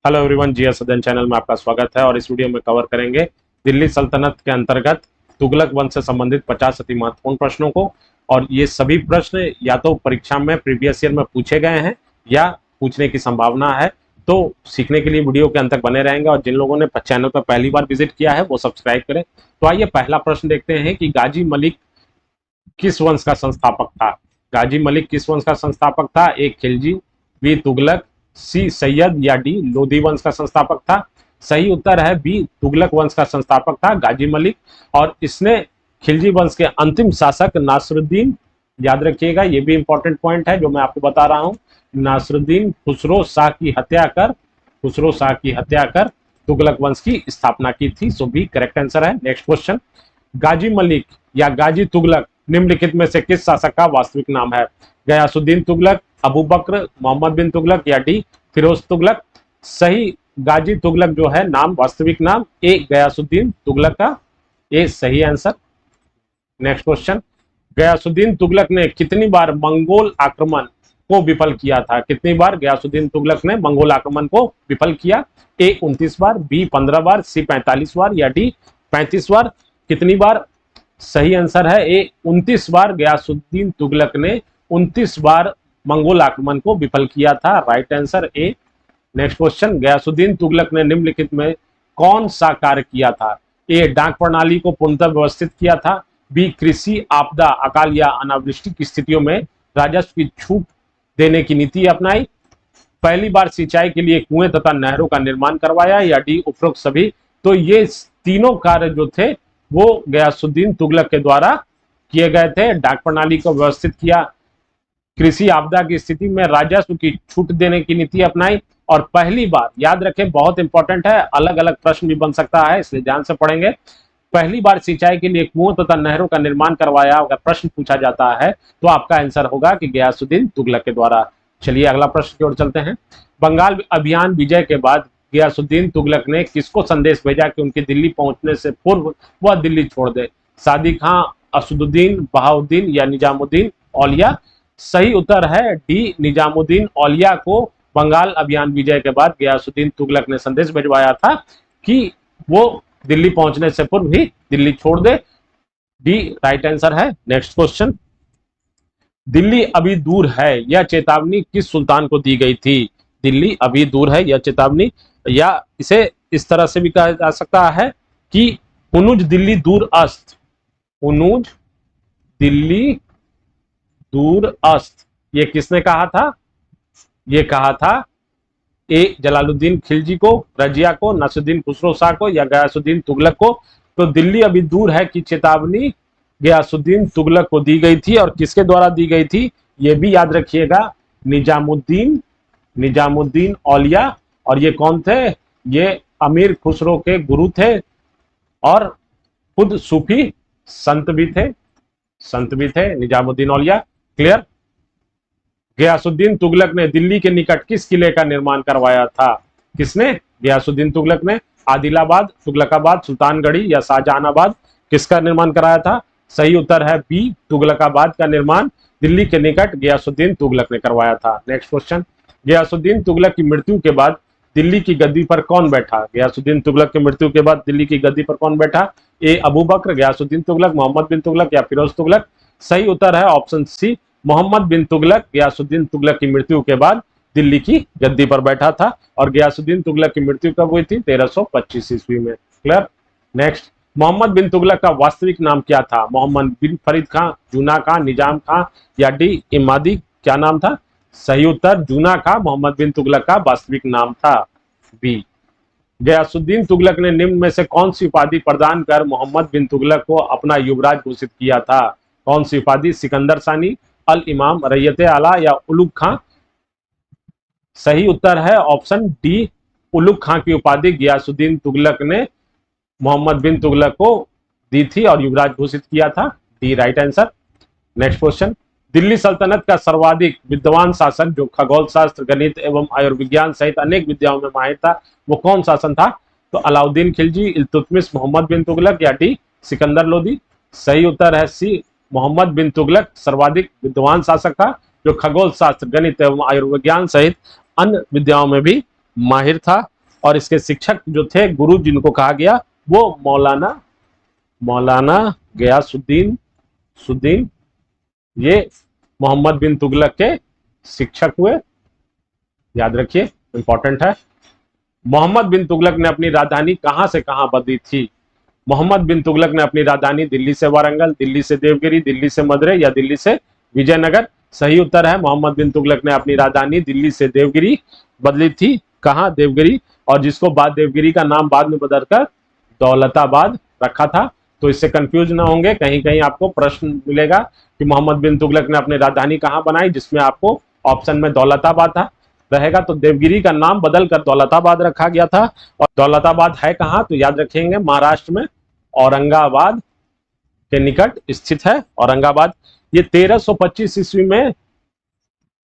Hello everyone, GS सदन channel में आपका स्वागत है। और इस वीडियो में कवर करेंगे दिल्ली सल्तनत के अंतर्गत तुगलक वंश से संबंधित 50 अति महत्वपूर्ण प्रश्नों को। और ये सभी प्रश्न या तो परीक्षा में प्रीवियस ईयर में पूछे गए हैं या पूछने की संभावना है, तो सीखने के लिए वीडियो के अंत तक बने रहेंगे। और जिन लोगों ने चैनल पर पहली बार विजिट किया है वो सब्सक्राइब करें। तो आइए पहला प्रश्न देखते हैं कि गाजी मलिक किस वंश का संस्थापक था। गाजी मलिक किस वंश का संस्थापक था? ए खिलजी, बी तुगलक, सी सैयद या डी लोधी वंश का संस्थापक था। सही उत्तर है बी, तुगलक वंश का संस्थापक था गाजी मलिक। और इसने खिलजी वंश के अंतिम शासक नासरुद्दीन, याद रखिएगा ये भी इंपॉर्टेंट पॉइंट है जो मैं आपको बता रहा हूं, नासरुद्दीन खुसरो शाह की हत्या कर तुगलक वंश की स्थापना की थी। सो बी करेक्ट आंसर है। नेक्स्ट क्वेश्चन, गाजी मलिक या गाजी तुगलक निम्नलिखित में से किस शासक का वास्तविक नाम है? गयासुद्दीन तुगलक, अबू बकर, मोहम्मद बिन तुगलक या डी फिरोज तुगलक। सही गाजी तुगलक जो है नाम, वास्तविक नाम ए गयासुद्दीन तुगलक का, ए सही answer. Next question, Ghiyasuddin Tughlaq ने कितनी बार मंगोल आक्रमण को विफल किया था? कितनी बार गयासुद्दीन तुगलक ने मंगोल आक्रमण को विफल किया? ए 29 बार, बी 15 बार, सी 45 बार या डी 35 बार। कितनी बार? सही आंसर है ए 29 बार। गयासुद्दीन तुगलक ने 29 बार मंगोल आक्रमण को विफल किया था। Right answer A. Next question, Ghiyasuddin Tughlaq ने निम्नलिखित में कौन सा कार्य किया था? ए डाक प्रणाली को पूर्णतः व्यवस्थित किया था, बी कृषि आपदा, अकाल या अनावृष्टि की स्थितियों में राजस्व की छूट देने की नीति अपनाई, पहली बार सिंचाई के लिए कुएं तथा नहरों का निर्माण करवाया या डी उपरोक्त सभी। तो ये तीनों कार्य जो थे वो गयासुद्दीन तुगलक के द्वारा किए गए थे। डाक प्रणाली को व्यवस्थित किया, कृषि आपदा की स्थिति में राजस्व की छूट देने की नीति अपनाई, और पहली बार, याद रखें बहुत इंपॉर्टेंट है, अलग अलग प्रश्न भी बन सकता है इसलिए ध्यान से पढ़ेंगे, पहली बार सिंचाई के लिए कुओं तथा नहरों का निर्माण करवाया। अगर प्रश्न पूछा जाता है तो आपका आंसर होगा कि गयासुद्दीन तुगलक के द्वारा। चलिए अगला प्रश्न की ओर चलते हैं। बंगाल अभियान विजय के बाद गयासुद्दीन तुगलक ने किसको संदेश भेजा कि उनके दिल्ली पहुंचने से पूर्व वह दिल्ली छोड़ दे? सादी खां, असदुद्दीन, बहाउद्दीन या निजामुद्दीन औलिया। सही उत्तर है डी निजामुद्दीन औलिया को बंगाल अभियान विजय के बाद गयासुद्दीन तुगलक ने संदेश भिजवाया था कि वो दिल्ली पहुंचने से पूर्व ही दिल्ली छोड़ दे। डी राइट आंसर है। नेक्स्ट क्वेश्चन, दिल्ली अभी दूर है यह चेतावनी किस सुल्तान को दी गई थी? दिल्ली अभी दूर है यह चेतावनी, या इसे इस तरह से भी कहा जा सकता है कि उनुज दिल्ली दूर अस्त, उनुज दिल्ली दूर अस्त, ये किसने कहा था? ये कहा था ए जलालुद्दीन खिलजी को, रजिया को, नासरुद्दीन खुसरो शाह को या गयासुद्दीन तुगलक को। तो दिल्ली अभी दूर है की चेतावनी गयासुद्दीन तुगलक को दी गई थी। और किसके द्वारा दी गई थी ये भी याद रखिएगा, निजामुद्दीन औलिया। और ये कौन थे? ये अमीर खुसरो के गुरु थे और खुद सूफी संत भी थे निजामुद्दीन औलिया। क्लियर? गयासुद्दीन तुगलक ने दिल्ली के निकट किस किले का निर्माण करवाया था? किसने? गयासुद्दीन तुगलक ने आदिलाबाद, तुगलकाबाद, सुल्तानगढ़ी या शाहजहानाबाद, किसका निर्माण कराया था? सही उत्तर है बी, तुगलकाबाद का निर्माण दिल्ली के निकट गयासुद्दीन तुगलक ने करवाया था। नेक्स्ट क्वेश्चन, गयासुद्दीन तुगलक की मृत्यु के बाद दिल्ली की गद्दी पर कौन बैठा? गयासुद्दीन तुगलक की मृत्यु के बाद दिल्ली की गद्दी पर कौन बैठा? ए अबू बकर, गयासुद्दीन तुगलक, मोहम्मद बिन तुगलक या फिरोज तुगलक। सही उत्तर है ऑप्शन सी, मोहम्मद बिन तुगलक गयासुद्दीन तुगलक की मृत्यु के बाद दिल्ली की गद्दी पर बैठा था। और गयासुद्दीन तुगलक की मृत्यु कब हुई थी? 1325 ईस्वी में। क्लियर? नेक्स्ट, मोहम्मद बिन तुगलक का वास्तविक नाम क्या था? मोहम्मद बिन फरीद खां, जूना खां, निजाम खां या डी इमादी, क्या नाम था? सही उत्तर जूना खां मोहम्मद बिन तुगलक का वास्तविक नाम था, बी। गयासुद्दीन तुगलक ने निम्न में से कौन सी उपाधि प्रदान कर मोहम्मद बिन तुगलक को अपना युवराज घोषित किया था? कौन सी उपाधि? सिकंदर सानी, अल इमाम, रैयते आला या उलुग खां। सही उत्तर है ऑप्शन डी, उलुग खां की उपाधि गयासुद्दीन तुगलक ने मोहम्मद बिन तुगलक को दी थी और युवराज घोषित किया था। D right answer. Next question, Delhi सल्तनत का सर्वाधिक विद्वान शासक जो खगोल शास्त्र, गणित एवं आयुर्विज्ञान सहित अनेक विद्याओं में माहिर था, वो कौन शासन था? तो अलाउद्दीन खिलजी, इल्तुतमिश, मोहम्मद बिन तुगलक या डी सिकंदर लोदी। सही उत्तर है सी, मोहम्मद बिन तुगलक सर्वाधिक विद्वान शासक था जो खगोल शास्त्र, गणित एवं आयुर्विज्ञान सहित अन्य विद्याओं में भी माहिर था। और इसके शिक्षक जो थे, गुरु जिनको कहा गया, वो मौलाना गयासुद्दीन, ये मोहम्मद बिन तुगलक के शिक्षक हुए। याद रखिए, इंपॉर्टेंट है। मोहम्मद बिन तुगलक ने अपनी राजधानी कहां से कहां बदली थी? मोहम्मद बिन तुगलक ने अपनी राजधानी दिल्ली से वारंगल, दिल्ली से देवगिरी, दिल्ली से मदुरै या दिल्ली से विजयनगर? सही उत्तर है, मोहम्मद बिन तुगलक ने अपनी राजधानी दिल्ली से देवगिरी बदली थी। कहां? देवगिरी। और जिसको बाद देवगिरी का नाम बाद में बदलकर दौलताबाद रखा था। तो इससे कंफ्यूज ना होंगे, कहीं कहीं आपको प्रश्न मिलेगा कि मोहम्मद बिन तुगलक ने अपनी राजधानी कहां बनाई, जिसमें आपको ऑप्शन में दौलताबाद था रहेगा, तो देवगिरी का नाम बदलकर दौलताबाद रखा गया था। और दौलताबाद है कहां? तो याद रखेंगे, महाराष्ट्र में औरंगाबाद के निकट स्थित है औरंगाबाद। ये 1325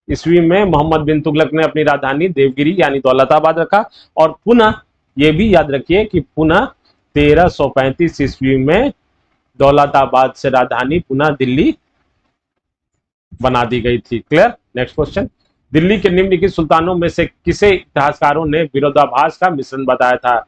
ईस्वी में मोहम्मद बिन तुगलक ने अपनी राजधानी देवगिरी यानी दौलताबाद रखा। और पुनः ये भी याद रखिए कि पुनः 1335 ईस्वी में दौलताबाद से राजधानी पुनः दिल्ली बना दी गई थी। क्लियर? नेक्स्ट क्वेश्चन, दिल्ली के निम्नलिखित सुल्तानों में से किसे इतिहासकारों ने विरोधाभास का मिश्रण बताया था?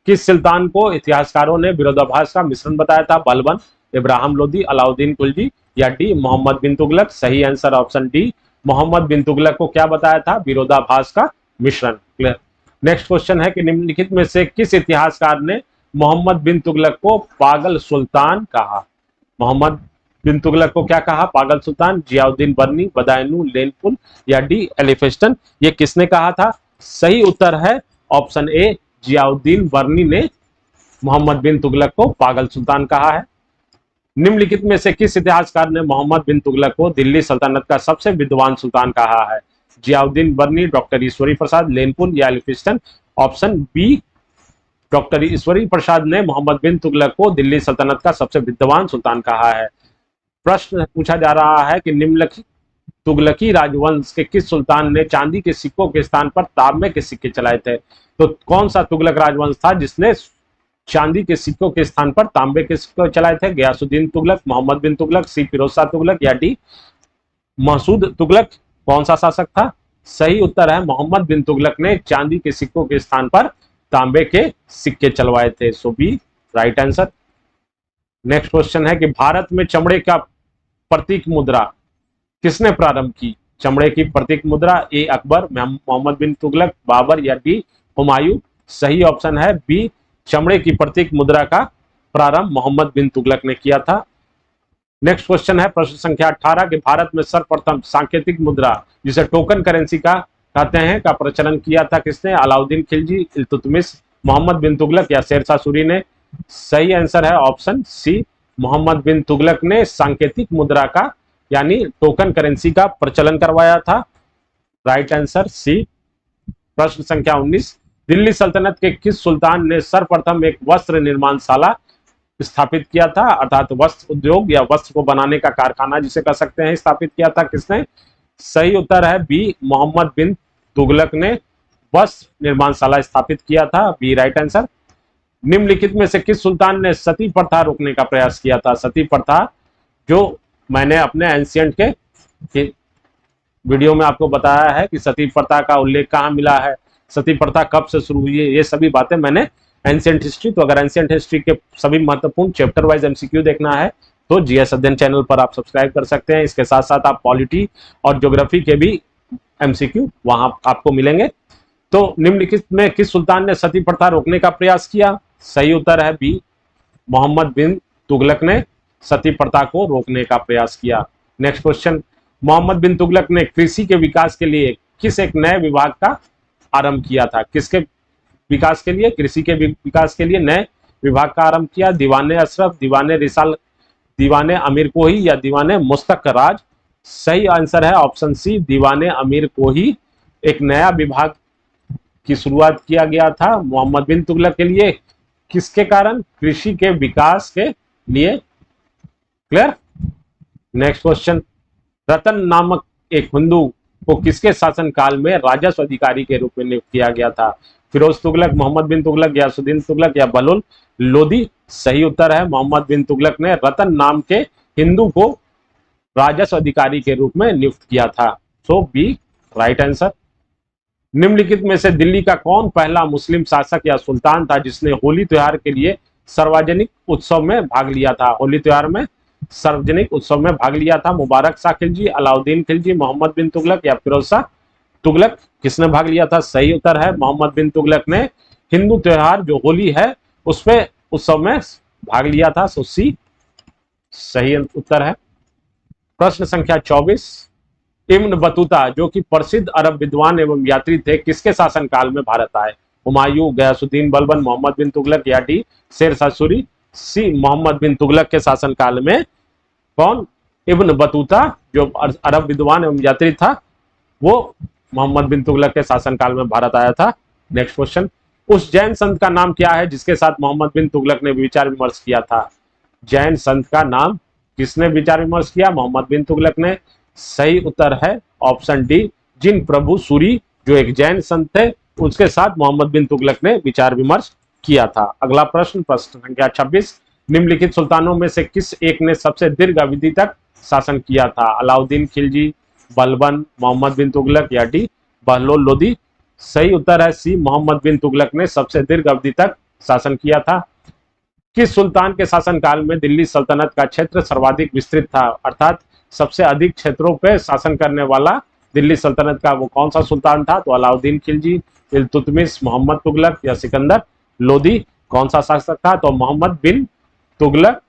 किस सुल्तान को इतिहासकारों ने विरोधाभास का मिश्रण बताया था? बलबन, इब्राहिम लोदी, अलाउद्दीन खिलजी या डी मोहम्मद बिन तुगलक? सही आंसर ऑप्शन डी, मोहम्मद बिन तुगलक को क्या बताया था? विरोधाभास का मिश्रण। क्लियर? नेक्स्ट क्वेश्चन है कि निम्नलिखित में से किस इतिहासकार ने मोहम्मद बिन तुगलक को पागल सुल्तान कहा? मोहम्मद बिन तुगलक को क्या कहा? पागल सुल्तान। जियाउद्दीन बर्नी, बदायूं, लेनपुल या डी एलिफिस्टन? ये किसने कहा था? सही उत्तर है ऑप्शन ए, जियाउद्दीन बर्नी ने मोहम्मद बिन तुगलक को पागल सुल्तान कहा है। निम्नलिखित में से किस इतिहासकार ने मोहम्मद बिन तुगलक को दिल्ली सल्तनत का सबसे विद्वान सुल्तान कहा है? जियाउद्दीन बर्नी, डॉक्टर ईश्वरी प्रसाद, लेनपुल या Elphinstone? Option B, doctor Ishwari Prasad ने मोहम्मद बिन तुगलक को दिल्ली सल्तनत का सबसे विद्वान सुल्तान कहा है। प्रश्न पूछा जा रहा है कि निम्नलिखित तुगलकी राजवंश के किस सुल्तान ने चांदी के सिक्कों के स्थान पर तांबे के सिक्के चलाए थे? तो कौन सा तुगलक राजवंश था जिसने चांदी के सिक्कों के स्थान पर तांबे के सिक्के चलाए थे? गयासुद्दीन तुगलक, मोहम्मद बिन तुगलक, सी फिरोज शाह तुगलक या डी मसूद तुगलक? कौन सा शासक था? सही उत्तर है, मोहम्मद बिन तुगलक ने चांदी के सिक्कों के स्थान पर तांबे के सिक्के चलवाए थे। So B right answer. Next question है कि भारत में चमड़े का प्रतीक मुद्रा किसने प्रारंभ की? चमड़े की प्रतीक मुद्रा, ए अकबर, मोहम्मद बिन तुगलक, बाबर या डी हुमायूं? सही ऑप्शन है बी, चमड़े की प्रतीक मुद्रा का प्रारंभ मोहम्मद बिन तुगलक ने किया था। नेक्स्ट क्वेश्चन है प्रश्न संख्या 18 कि भारत में सर्वप्रथम सांकेतिक मुद्रा जिसे टोकन करेंसी का कहते हैं का प्रचलन किया था किसने? अलाउद्दीन खिलजी, इल्तुतमिश, मोहम्मद बिन तुगलक या शेरशाह सूरी ने? सही आंसर है ऑप्शन सी, मोहम्मद बिन तुगलक ने सांकेतिक मुद्रा का यानी टोकन करेंसी का प्रचलन करवाया था। Right answer C. प्रश्न संख्या 19, दिल्ली सल्तनत के किस सुल्तान ने सर्वप्रथम एक वस्त्र निर्माणशाला स्थापित किया था? अर्थात वस्त्र उद्योग या वस्त्र को बनाने का कारखाना जिसे कह सकते हैं, स्थापित किया था किसने? सही उत्तर है बी, मोहम्मद बिन तुगलक ने वस्त्र निर्माणशाला स्थापित किया था। B right answer. निम्नलिखित में से किस सुल्तान ने सती प्रथा रोकने का प्रयास किया था? सती प्रथा जो मैंने अपने एंशियंट के वीडियो में आपको बताया है कि सती प्रथा का उल्लेख कहाँ मिला है, सती प्रथा कब से शुरू हुई है, ये सभी बातें मैंने एंशियंट हिस्ट्री, तो अगर एंशियंट हिस्ट्री के सभी महत्वपूर्ण चैप्टर वाइज एमसीक्यू देखना है तो जीएस अध्ययन चैनल पर आप सब्सक्राइब कर सकते हैं। इसके साथ साथ आप पॉलिटी और ज्योग्राफी के भी एमसीक्यू वहां आपको मिलेंगे। तो निम्नलिखित में किस सुल्तान ने सती प्रथा रोकने का प्रयास किया? सही उत्तर है बी, मोहम्मद बिन तुगलक ने सती प्रथा को रोकने का प्रयास किया। नेक्स्ट क्वेश्चन, मोहम्मद बिन तुगलक ने कृषि के विकास के लिए किस एक नए विभाग का आरंभ किया था? किसके विकास के लिए? कृषि के विकास के लिए नए विभाग का आरंभ किया। दीवाने अशरफ, दीवाने रिसाल, दीवाने अमीर कोही या दीवाने मुस्तक राज? सही आंसर है ऑप्शन सी, दीवाने अमीर कोही एक नया विभाग की शुरुआत किया गया था मोहम्मद बिन तुगलक के लिए। किसके कारण? कृषि के विकास के लिए। क्लियर? नेक्स्ट क्वेश्चन, रतन नामक एक हिंदू को किसके शासन काल में राजस्व अधिकारी के रूप में नियुक्त किया गया था? फिरोज तुगलक, मोहम्मद बिन तुगलक, गयासुद्दीन तुगलक या बलुल लोदी? सही उत्तर है, मोहम्मद बिन तुगलक ने रतन नाम के हिंदू को राजस्व अधिकारी के रूप में नियुक्त किया था। सो बी राइट आंसर। निम्नलिखित में से दिल्ली का कौन पहला मुस्लिम शासक या सुल्तान था जिसने होली त्योहार के लिए सार्वजनिक उत्सव में भाग लिया था? होली त्योहार में सार्वजनिक उत्सव में भाग लिया था। मुबारक शाह खिलजी, अलाउद्दीन खिलजी, मोहम्मद बिन तुगलक या फिरोज शाह तुगलक? किसने भाग लिया था? सही उत्तर है मोहम्मद बिन तुगलक ने हिंदू त्योहार जो होली है उसमें उत्सव में भाग लिया था। सो सी सही उत्तर है। प्रश्न संख्या 24, इब्न बतूता जो कि प्रसिद्ध अरब विद्वान एवं यात्री थे किसके शासनकाल में भारत आए? हुमायूं, गयासुद्दीन बलबन, मोहम्मद बिन तुगलक या डी शेर शाह सूरी? सी मोहम्मद बिन तुगलक के शासनकाल में कौन? इब्न बतूता जो अरब विद्वान एवं यात्री था वो मोहम्मद बिन तुगलक के शासनकाल में भारत आया था। नेक्स्ट क्वेश्चन, उस जैन संत का नाम क्या है जिसके साथ मोहम्मद बिन तुगलक ने विचार विमर्श किया था? जैन संत का नाम किसने विचार विमर्श किया? मोहम्मद बिन तुगलक ने। सही उत्तर है ऑप्शन डी जिन प्रभु सूरी जो एक जैन संत थे उसके साथ मोहम्मद बिन तुगलक ने विचार विमर्श किया था। अगला प्रश्न, प्रश्न संख्या 26, निम्नलिखित सुल्तानों में से किस एक ने सबसे दीर्घ अवधि तक शासन किया था? अलाउद्दीन खिलजी, बलबन, मोहम्मद बिन तुगलक या डी बहलोल लोदी? सही उत्तर है सी मोहम्मद बिन तुगलक ने सबसे दीर्घ अवधि तक शासन किया था। किस सुल्तान के शासनकाल में दिल्ली सल्तनत का क्षेत्र सर्वाधिक विस्तृत था? अर्थात सबसे अधिक क्षेत्रों पर शासन करने वाला दिल्ली सल्तनत का वो कौन सा सुल्तान था? तो अलाउद्दीन खिलजी, इल्तुतमिश, मोहम्मद तुगलक या सिकंदर लोदी? कौन सा शासक था? तो मोहम्मद बिन तुगलक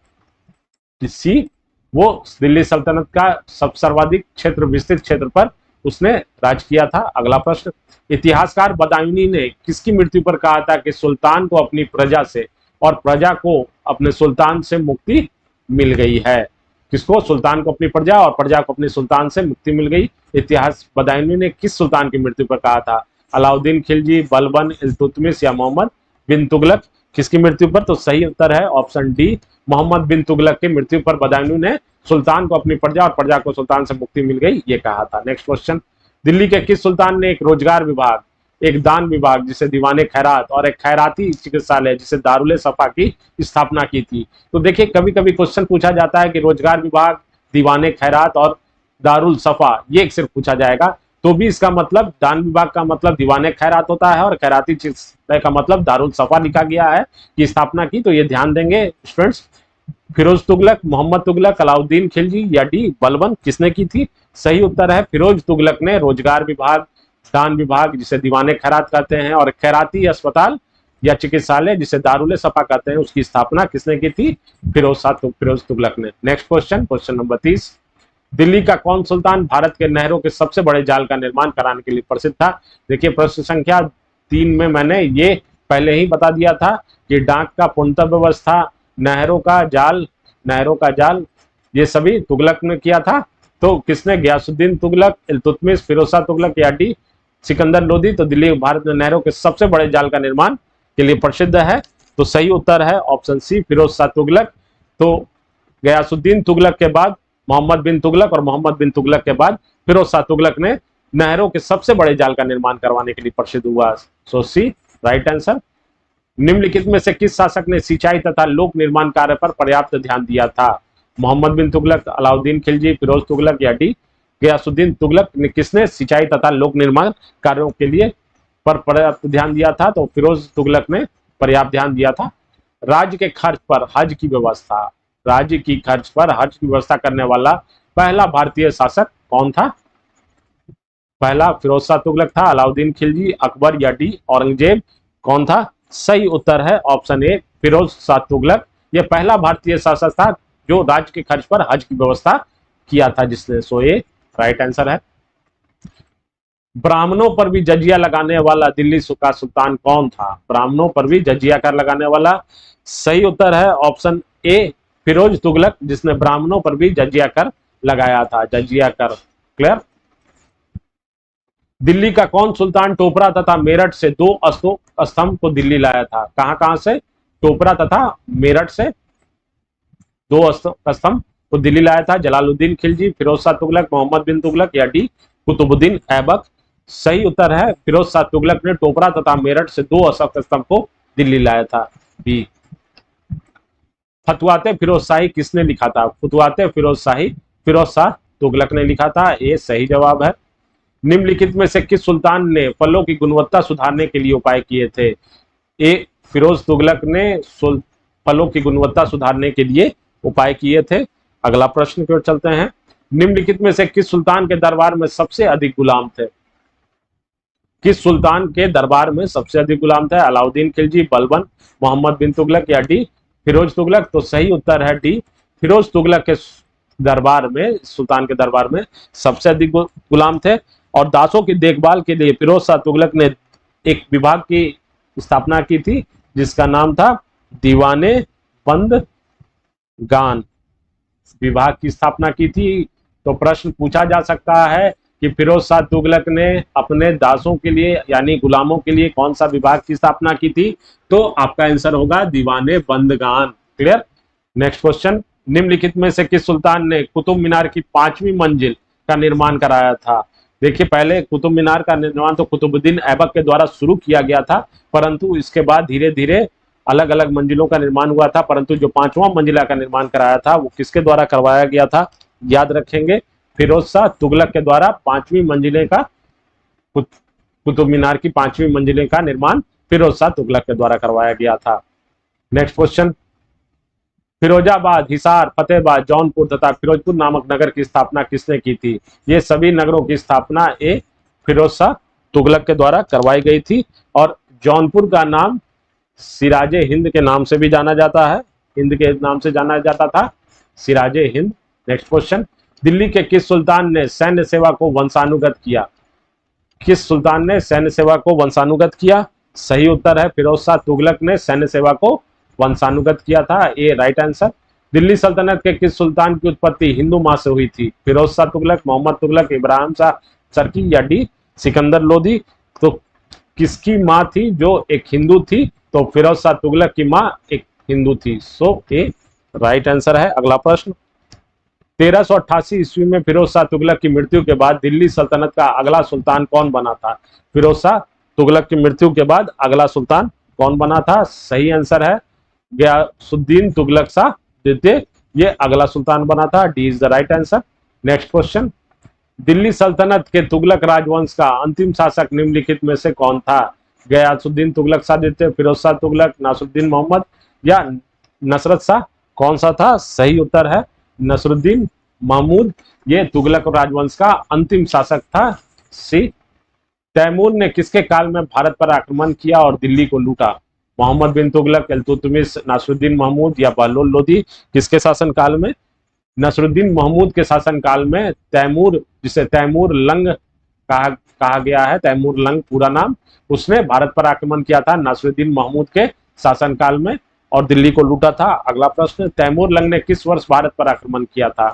सी वो दिल्ली सल्तनत का सब सर्वाधिक क्षेत्र विस्तृत क्षेत्र पर उसने राज किया था। अगला प्रश्न, इतिहासकार बदायूनी ने किसकी मृत्यु पर कहा था कि सुल्तान को अपनी प्रजा से और प्रजा को अपने सुल्तान से मुक्ति मिल गई है? किसको? सुल्तान को अपनी प्रजा और प्रजा को अपने सुल्तान से मुक्ति मिल गई। इतिहास बदायूनी ने किस सुल्तान की मृत्यु पर कहा था? अलाउद्दीन खिलजी, बलबन, इल्तुतमिश या मोहम्मद बिन तुगलक? किसकी मृत्यु पर? तो सही उत्तर है ऑप्शन डी मोहम्मद बिन तुगलक की मृत्यु पर बदायूनी ने सुल्तान को अपनी प्रजा और प्रजा को सुल्तान से मुक्ति मिल गई ये कहा था। नेक्स्ट क्वेश्चन, दिल्ली के किस सुल्तान ने एक रोजगार विभाग, एक दान विभाग जिसे दीवाने खैरात और एक खैराती चिकित्सालय जिसे दारुल सफा की स्थापना की थी? तो देखिए कभी कभी क्वेश्चन पूछा जाता है कि रोजगार विभाग, दीवाने खैरात और दारुल सफा ये एक सिर्फ पूछा जाएगा तो भी इसका मतलब दान विभाग का मतलब दीवाने खैरात होता है और खैराती चिकित्सालय का मतलब दारुल सफा लिखा गया है कि स्थापना की। तो ये ध्यान देंगे स्टूडेंट्स। फिरोज तुगलक, मोहम्मद तुगलक, अलाउद्दीन खिलजी या डी बलबन किसने की थी? सही उत्तर है फिरोज तुगलक ने रोजगार विभाग, दान विभाग जिसे दीवाने खैरात कहते हैं और खैराती अस्पताल या चिकित्सालय जिसे दारुल सफा कहते हैं उसकी स्थापना किसने की थी? फिरोज तुगलक ने। Next question, question number 30, Delhi का कौन सुल्तान भारत के नहरों के सबसे बड़े जाल का निर्माण कराने के लिए प्रसिद्ध था? देखिए प्रश्न संख्या 3 में मैंने ये पहले ही बता दिया था कि डाक का पूर्णतः व्यवस्था, नहरों का जाल ये सभी तुगलक ने किया था। तो किसने? गयासुद्दीन तुगलक, इल्तुतमिश, फिरोज शाह तुगलक या डी सिकंदर लोदी? तो दिल्ली भारत में नहरों के सबसे बड़े जाल का निर्माण के लिए प्रसिद्ध है। तो सही उत्तर है ऑप्शन सी फिरोज शाह तुगलक। तो गयासुद्दीन तुगलक के बाद मोहम्मद बिन तुगलक और मोहम्मद बिन तुगलक के बाद फिरोज शाह तुगलक ने नहरों के सबसे बड़े जाल का निर्माण करवाने के लिए प्रसिद्ध हुआ। सो सी राइट आंसर। निम्नलिखित में से किस शासक ने सिंचाई तथा लोक निर्माण कार्य पर पर्याप्त ध्यान दिया था? मोहम्मद बिन तुगलक, अलाउद्दीन खिलजी, फिरोज तुगलक या डी गयासुद्दीन तुगलक ने किसने सिंचाई तथा लोक निर्माण कार्यों के लिए पर पर्याप्त ध्यान दिया था? तो फिरोज तुगलक ने पर्याप्त ध्यान दिया था। राज्य के खर्च पर हज की व्यवस्था, राज्य की खर्च पर हज की व्यवस्था करने वाला पहला भारतीय शासक कौन था? पहला फिरोज शाह तुगलक था, अलाउद्दीन खिलजी, अकबर या डी औरंगजेब? कौन था? सही उत्तर है ऑप्शन ए फिरोज शाह तुगलक। यह पहला भारतीय शासक था जो राज्य के खर्च पर हज की व्यवस्था किया था जिसने। सो ये राइट आंसर है। ब्राह्मणों पर भी जजिया लगाने वाला दिल्ली का सुल्तान कौन था? ब्राह्मणों पर भी जजिया कर लगाने वाला? सही उत्तर है ऑप्शन ए फिरोज तुगलक जिसने ब्राह्मणों पर भी जजिया कर लगाया था। जजिया कर क्लियर। दिल्ली का कौन सुल्तान टोपरा तथा मेरठ से 2 अशोक स्तंभ को दिल्ली लाया था? कहां से? टोपरा तथा मेरठ से 2 अशोक स्तंभ को दिल्ली लाया था। जलालुद्दीन खिलजी, फिरोज शाह तुगलक, मोहम्मद बिन तुगलक या डी कुतुबुद्दीन ऐबक? सही उत्तर है फिरोज शाह तुगलक ने टोपरा तथा मेरठ से 2 अशोक स्तंभ को दिल्ली लाया था। बी। फतवाते फिरोज शाही किसने लिखा था? फतवाते फिरोज शाही फिरोज शाह तुगलक ने लिखा था। ये सही जवाब है। निम्नलिखित में से किस सुल्तान ने फलों की गुणवत्ता सुधारने के लिए उपाय किए थे? ए फिरोज तुगलक ने फलों की गुणवत्ता सुधारने के लिए उपाय किए थे। अगला प्रश्न की ओर चलते हैं। निम्नलिखित में से किस सुल्तान के दरबार में सबसे अधिक गुलाम थे? किस सुल्तान के दरबार में सबसे अधिक गुलाम थे? अलाउद्दीन खिलजी, बलबन, मोहम्मद बिन तुगलक या डी फिरोज तुगलक? तो सही उत्तर है डी फिरोज तुगलक के दरबार में, सुल्तान के दरबार में सबसे अधिक गुलाम थे। और दासों की देखभाल के लिए फिरोज शाह तुगलक ने एक विभाग की स्थापना की थी जिसका नाम था दीवाने बंद गान। विभाग की स्थापना की थी। तो प्रश्न पूछा जा सकता है कि फिरोज शाह तुगलक ने अपने दासों के लिए यानी गुलामों के लिए कौन सा विभाग की स्थापना की थी? तो आपका आंसर होगा दीवाने बंदगान। क्लियर। Next question. निम्नलिखित में से किस सुल्तान ने कुतुब मीनार की 5वीं मंजिल का निर्माण कराया था? देखिए, पहले कुतुब मीनार का निर्माण तो कुतुबुद्दीन ऐबक के द्वारा शुरू किया गया था, परंतु इसके बाद धीरे धीरे अलग अलग मंजिलों का निर्माण हुआ था, परंतु जो 5वां मंजिला का निर्माण कराया था वो किसके द्वारा करवाया गया था? याद रखेंगे, फिरोज शाह तुगलक के द्वारा 5वीं मंजिले का, कुतुब मीनार की 5वीं मंजिले का निर्माण फिरोज शाह तुगलक के द्वारा करवाया गया था। Next question. फिरोजाबाद, हिसार, फतेहाबाद, जौनपुर तथा फिरोजपुर नामक नगर की स्थापना किसने की थी? ये सभी नगरों की स्थापना फिरोज शाह तुगलक के द्वारा करवाई गई थी। और जौनपुर का नाम सिराजे हिंद के नाम से भी जाना जाता है, हिंद के नाम से जाना जाता था, सिराजे हिंद। Next question. दिल्ली के किस सुल्तान ने सैन्य सेवा को वंशानुगत किया? किस सुल्तान ने सैन्य सेवा को वंशानुगत किया? सही उत्तर है फिरोज शाह तुगलक ने सैन्य सेवा को वंशानुगत किया था। ए राइट आंसर। दिल्ली सल्तनत के किस सुल्तान की उत्पत्ति हिंदू मां से हुई थी? फिरोज शाह तुगलक, मोहम्मद तुगलक, इब्राहिम शाह चरकी या डी सिकंदर लोधी? तो किसकी मां थी जो एक हिंदू थी? तो फिरोज शाह तुगलक की मां एक हिंदू थी। सो ए राइट आंसर है। अगला प्रश्न। 1388 ईस्वी में फिरोज शाह तुगलक की मृत्यु के बाद दिल्ली सल्तनत का अगला सुल्तान कौन बना था? फिरोज शाह तुगलक की मृत्यु के बाद अगला सुल्तान कौन बना था? सही आंसर है गयासुद्दीन तुगलक शाह द्वितीय, ये अगला सुल्तान बना था। D is the right answer. Next question. Delhi सल्तनत के तुगलक राजवंश का अंतिम शासक निम्नलिखित में से कौन था? गयासुद्दीन तुगलक शाह द्वितीय, फिरोज शाह तुगलक, नासिरुद्दीन मोहम्मद या नसरत शाह? कौन सा था? सही उत्तर है नसरुद्दीन महमूद, ये तुगलक राजवंश का अंतिम शासक था। सी। तैमूर ने किसके काल में भारत पर आक्रमण किया और दिल्ली को लूटा? मोहम्मद बिन तुगलक, इल्तुतमिश, नासिरुद्दीन महमूद या बहलोल लोधी? किसके शासन काल में? नसरुद्दीन महमूद के शासन काल में तैमूर, जिसे तैमूर लंग कहा गया है, तैमूर लंग पूरा नाम, उसने भारत पर आक्रमण किया था नासिरुद्दीन महमूद के शासनकाल में और दिल्ली को लूटा था। अगला प्रश्न। तैमूर लंग ने किस वर्ष भारत पर आक्रमण किया था?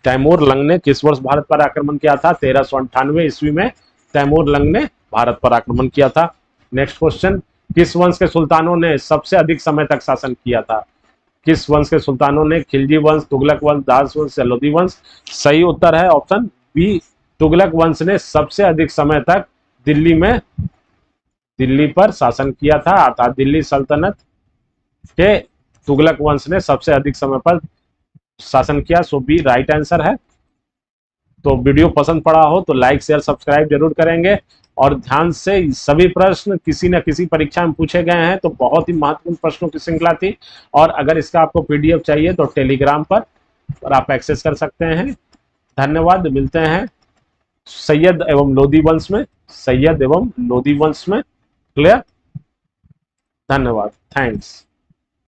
तैमूर लंग ने किस वर्ष भारत पर आक्रमण किया था? 1398 ईस्वी में तैमूर लंग ने भारत पर आक्रमण किया था। Next question. किस वंश के सुल्तानों ने सबसे अधिक समय तक शासन किया था? किस वंश के सुल्तानों ने? खिलजी वंश, तुगलक वंश, दास वंश या लोधी वंश? सही उत्तर है ऑप्शन बी, तुगलक वंश ने सबसे अधिक समय तक दिल्ली पर शासन किया था, अर्थात दिल्ली सल्तनत के तुगलक वंश ने सबसे अधिक समय पर शासन किया। सो बी राइट आंसर है। तो वीडियो पसंद पड़ा हो तो लाइक शेयर सब्सक्राइब जरूर करेंगे और ध्यान से सभी प्रश्न किसी न किसी परीक्षा में पूछे गए हैं, तो बहुत ही महत्वपूर्ण प्रश्नों की श्रृंखला थी। और अगर इसका आपको पीडीएफ चाहिए तो टेलीग्राम पर आप एक्सेस कर सकते हैं। धन्यवाद। मिलते हैं सैयद एवं लोधी वंश में, सैयद एवं लोधी वंश में। क्लियर। धन्यवाद। थैंक्स।